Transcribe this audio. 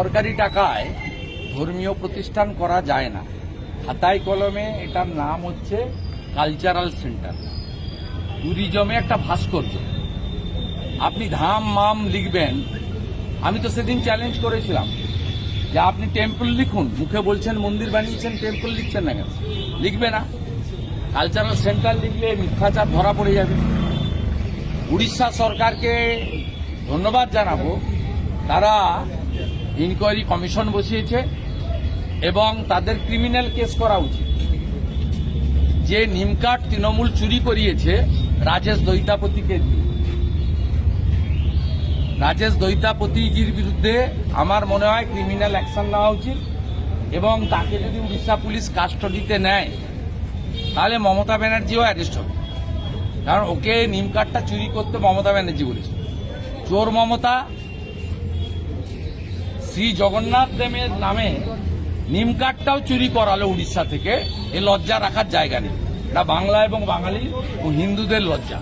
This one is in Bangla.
সরকারি টাকায় ধর্মীয় প্রতিষ্ঠান করা যায় না। খাতায় কলমে এটার নাম হচ্ছে কালচারাল সেন্টার, ট্যুরিজমে একটা ভাস্কর্য। আপনি ধাম মাম লিখবেন, আমি তো সেদিন চ্যালেঞ্জ করেছিলাম যে আপনি টেম্পল লিখুন, মুখে বলছেন মন্দির বানিয়েছেন, টেম্পল লিখছেন না কেন? লিখবে না। কালচারাল সেন্টার লিখলে মিথ্যাচার ধরা পড়ে যাবে। উড়িষ্যা সরকারকে ধন্যবাদ জানাবো, তারা ইনকোয়ারি কমিশন বসিয়েছে এবং তাদের ক্রিমিনাল কেস করা উচিত। যে নিমকাঠ তৃণমূল চুরি করিয়েছে রাজেশ দৈতাপতিকে দিয়ে, রাজেশ দৈতাপতিজির বিরুদ্ধে আমার মনে হয় ক্রিমিনাল অ্যাকশন নেওয়া উচিত এবং তাকে যদি উড়িষ্যা পুলিশ কাস্টডিতে নেয় তাহলে মমতা ব্যানার্জিও অ্যারেস্ট হবে। কারণ ওকে নিমকাঠটা চুরি করতে মমতা ব্যানার্জি বলেছে। চোর মমতা শ্রী জগন্নাথ দেবের নামে নিমকাঠটাও চুরি করালো উড়িষ্যা থেকে। এ লজ্জা রাখার জায়গা নেই। এটা বাংলা এবং বাঙালি ও হিন্দুদের লজ্জা।